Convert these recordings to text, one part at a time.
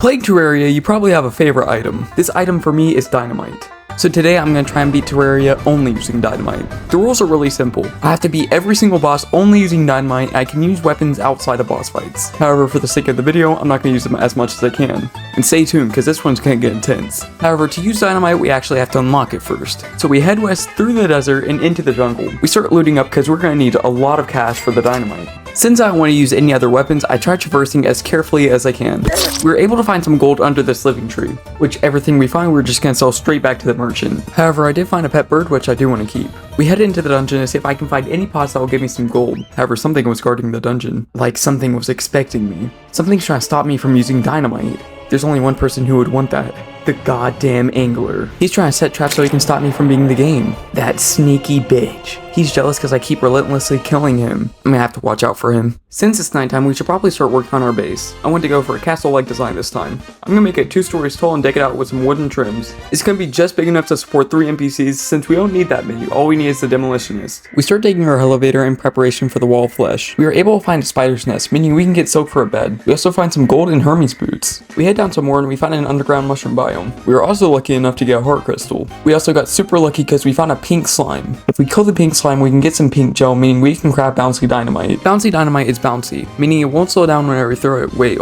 Playing Terraria, you probably have a favorite item. This item for me is dynamite. So today I'm going to try and beat Terraria only using dynamite. The rules are really simple. I have to beat every single boss only using dynamite, and I can use weapons outside of boss fights. However, for the sake of the video, I'm not going to use them as much as I can. And stay tuned, because this one's going to get intense. However, to use dynamite, we actually have to unlock it first. So we head west through the desert and into the jungle. We start looting up because we're going to need a lot of cash for the dynamite. Since I don't want to use any other weapons, I try traversing as carefully as I can. We were able to find some gold under this living tree, which everything we find we're just going to sell straight back to the merchant. However, I did find a pet bird which I do want to keep. We head into the dungeon to see if I can find any pots that will give me some gold. However, something was guarding the dungeon. Like something was expecting me. Something's trying to stop me from using dynamite. There's only one person who would want that. The goddamn angler. He's trying to set traps so he can stop me from beating the game. That sneaky bitch. He's jealous because I keep relentlessly killing him. I'm gonna have to watch out for him. Since it's nighttime, we should probably start working on our base. I want to go for a castle-like design this time. I'm gonna make it 2 stories tall and deck it out with some wooden trims. It's gonna be just big enough to support 3 NPCs since we don't need that many. All we need is the demolitionist. We start digging our elevator in preparation for the wall of flesh. We are able to find a spider's nest, meaning we can get soaked for a bed. We also find some gold and Hermes boots. We head down some more and we find an underground mushroom biome. We were also lucky enough to get a heart crystal. We also got super lucky because we found a pink slime. If we kill the pink slime, we can get some pink gel, meaning we can craft bouncy dynamite. Bouncy dynamite is bouncy, meaning it won't slow down whenever we throw it. Wait.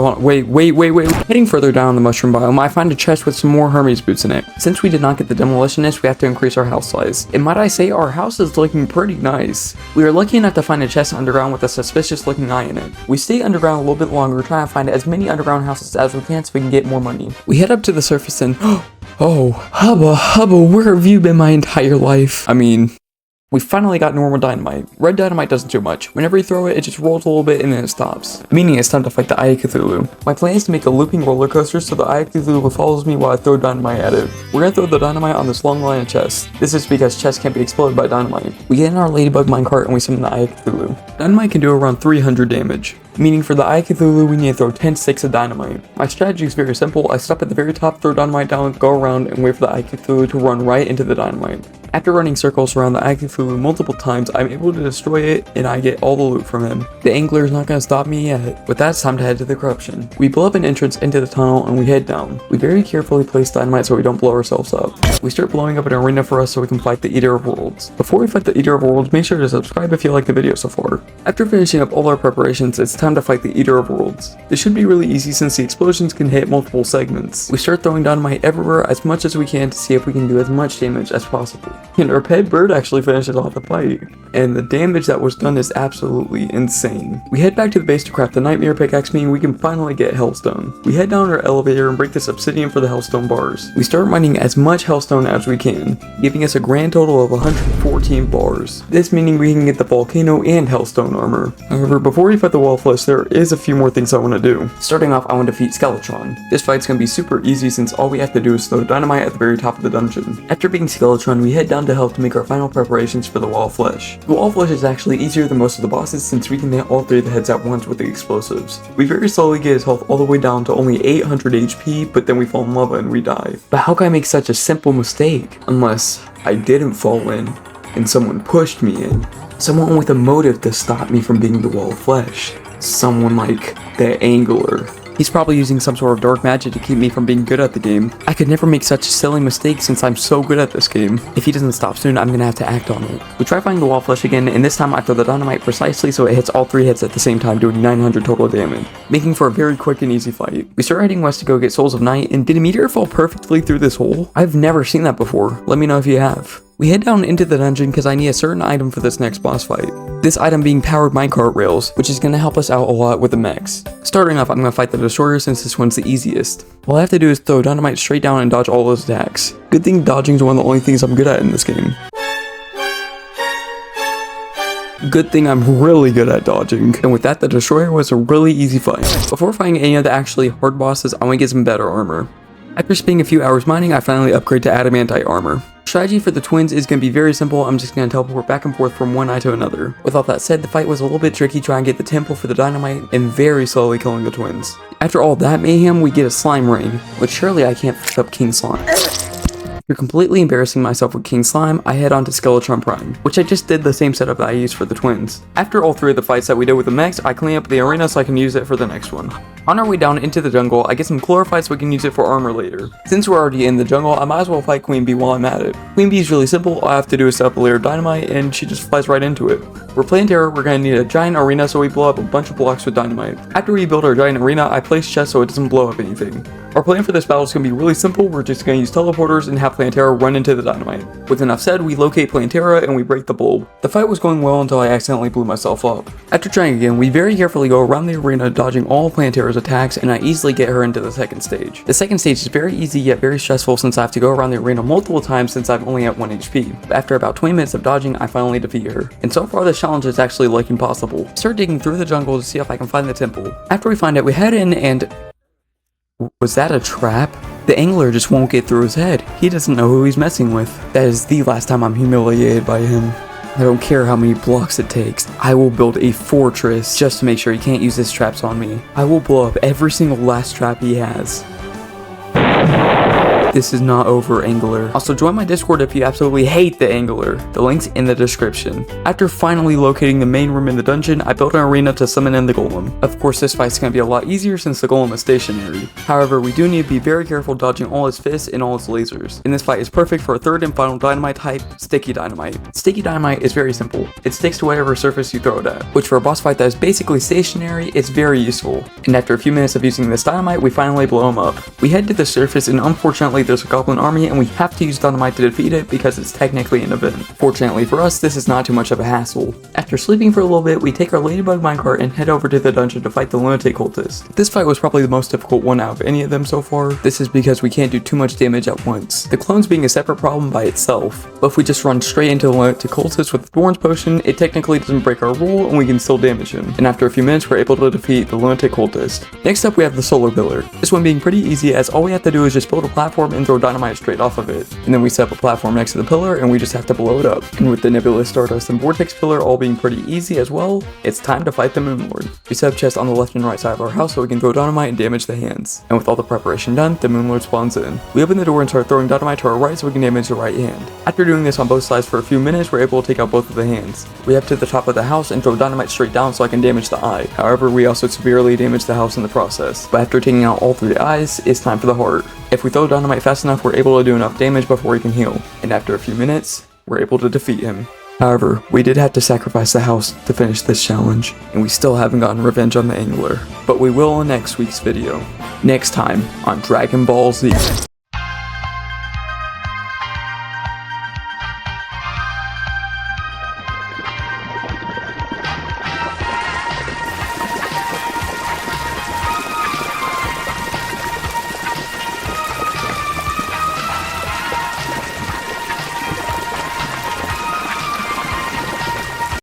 Heading further down the mushroom biome, I find a chest with some more Hermes boots in it. Since we did not get the demolitionist, we have to increase our house size. And might I say, our house is looking pretty nice. We are lucky enough to find a chest underground with a suspicious looking eye in it. We stay underground a little bit longer, trying to find as many underground houses as we can so we can get more money. We head up to the surface and oh, hubba, where have you been my entire life? I mean, we finally got normal dynamite. Red dynamite doesn't do much. Whenever you throw it, it just rolls a little bit and then it stops. Meaning it's time to fight the Eye of Cthulhu. My plan is to make a looping roller coaster so the Eye of Cthulhu follows me while I throw dynamite at it. We're gonna throw the dynamite on this long line of chests. This is because chests can't be exploded by dynamite. We get in our ladybug minecart and we summon the Eye of Cthulhu. Dynamite can do around 300 damage. Meaning for the Eye of Cthulhu, we need to throw 10 sticks of dynamite. My strategy is very simple. I stop at the very top, throw dynamite down, go around, and wait for the Eye of Cthulhu to run right into the dynamite. After running circles around the Eye of Cthulhu multiple times, I'm able to destroy it, and I get all the loot from him. The angler is not going to stop me yet. With that, it's time to head to the corruption. We blow up an entrance into the tunnel, and we head down. We very carefully place dynamite so we don't blow ourselves up. We start blowing up an arena for us so we can fight the Eater of Worlds. Before we fight the Eater of Worlds, make sure to subscribe if you like the video so far. After finishing up all our preparations, it's time to fight the Eater of Worlds. This should be really easy since the explosions can hit multiple segments. We start throwing dynamite everywhere as much as we can to see if we can do as much damage as possible. And our pet bird actually finishes off the fight. And the damage that was done is absolutely insane. We head back to the base to craft the nightmare pickaxe, meaning we can finally get hellstone. We head down our elevator and break this obsidian for the hellstone bars. We start mining as much hellstone as we can, giving us a grand total of 114 bars. This meaning we can get the volcano and hellstone armor. However, before we fight the wall of flesh, there is a few more things I want to do. Starting off, I want to defeat Skeletron. This fight's gonna be super easy since all we have to do is throw dynamite at the very top of the dungeon. After beating Skeletron, we head down to hell to make our final preparations for the wall of flesh. The wall of flesh is actually easier than most of the bosses since we can hit all 3 of the heads at once with the explosives. We very slowly get his health all the way down to only 800 HP, but then we fall in lava and we die. But how can I make such a simple mistake? Unless I didn't fall in and someone pushed me in. Someone with a motive to stop me from being the wall of flesh. Someone like the angler. He's probably using some sort of dark magic to keep me from being good at the game. I could never make such a silly mistake since I'm so good at this game. If he doesn't stop soon, I'm gonna have to act on it. We try finding the wall of flesh again, and this time I throw the dynamite precisely so it hits all 3 hits at the same time, doing 900 total damage, making for a very quick and easy fight. We start heading west to go get Souls of Night, and did a meteor fall perfectly through this hole? I've never seen that before. Let me know if you have. We head down into the dungeon because I need a certain item for this next boss fight. This item being powered minecart rails, which is going to help us out a lot with the mechs. Starting off, I'm going to fight the destroyer since this one's the easiest. All I have to do is throw dynamite straight down and dodge all those attacks. Good thing dodging is one of the only things I'm good at in this game. Good thing I'm really good at dodging. And with that, the destroyer was a really easy fight. Before fighting any of the actually hard bosses, I want to get some better armor. After spending a few hours mining, I finally upgrade to adamantite armor. Strategy for the twins is going to be very simple. I'm just going to teleport back and forth from one eye to another. With all that said, the fight was a little bit tricky trying to get the temple for the dynamite and very slowly killing the twins. After all that mayhem, we get a slime ring, which surely I can't fuck up King Slime. After completely embarrassing myself with King Slime, I head on to Skeletron Prime, which I just did the same setup that I used for the twins. After all 3 of the fights that we did with the mechs, I clean up the arena so I can use it for the next one. On our way down into the jungle, I get some chlorophyte so we can use it for armor later. Since we're already in the jungle, I might as well fight Queen Bee while I'm at it. Queen Bee is really simple. All I have to do is set up a layer of dynamite and she just flies right into it. We're playing Terra, we're going to need a giant arena so we blow up a bunch of blocks with dynamite. After we build our giant arena, I place chests so it doesn't blow up anything. Our plan for this battle is going to be really simple. We're just going to use teleporters and have Plantera run into the dynamite. With enough said, we locate Plantera and we break the bulb. The fight was going well until I accidentally blew myself up. After trying again, we very carefully go around the arena dodging all of Plantera's attacks and I easily get her into the second stage. The second stage is very easy yet very stressful since I have to go around the arena multiple times since I'm only at 1 HP. But after about 20 minutes of dodging, I finally defeat her. And so far this challenge is actually like impossible. Start digging through the jungle to see if I can find the temple. After we find it, we head in and... was that a trap? The angler just won't get through his head. He doesn't know who he's messing with. That is the last time I'm humiliated by him. I don't care how many blocks it takes. I will build a fortress just to make sure he can't use his traps on me. I will blow up every single last trap he has. This is not over, angler. Also, join my Discord if you absolutely hate the angler. The link's in the description. After finally locating the main room in the dungeon, I built an arena to summon in the golem. Of course, this fight's gonna be a lot easier since the golem is stationary. However, we do need to be very careful dodging all his fists and all his lasers. And this fight is perfect for a third and final dynamite type, sticky dynamite. Sticky dynamite is very simple. It sticks to whatever surface you throw it at, which for a boss fight that is basically stationary, is very useful. And after a few minutes of using this dynamite, we finally blow him up. We head to the surface and unfortunately there's a goblin army and we have to use dynamite to defeat it because it's technically an event. Fortunately for us, this is not too much of a hassle. After sleeping for a little bit, we take our ladybug minecart and head over to the dungeon to fight the lunatic cultist. This fight was probably the most difficult one out of any of them so far. This is because we can't do too much damage at once. The clones being a separate problem by itself. But if we just run straight into the lunatic cultist with the thorns potion, it technically doesn't break our rule and we can still damage him. And after a few minutes, we're able to defeat the lunatic cultist. Next up, we have the solar pillar. This one being pretty easy as all we have to do is just build a platform and throw dynamite straight off of it. And then we set up a platform next to the pillar and we just have to blow it up. And with the nebulous stardust and vortex pillar all being pretty easy as well, it's time to fight the moon lord. We set up chests on the left and right side of our house so we can throw dynamite and damage the hands. And with all the preparation done, the moon lord spawns in. We open the door and start throwing dynamite to our right so we can damage the right hand. After doing this on both sides for a few minutes, we're able to take out both of the hands. We head to the top of the house and throw dynamite straight down so I can damage the eye. However, we also severely damage the house in the process. But after taking out all 3 eyes, it's time for the heart. If we throw dynamite fast enough, we're able to do enough damage before he can heal. And after a few minutes, we're able to defeat him. However, we did have to sacrifice the house to finish this challenge, and we still haven't gotten revenge on the angler. But we will in next week's video. Next time on Dragon Ball Z.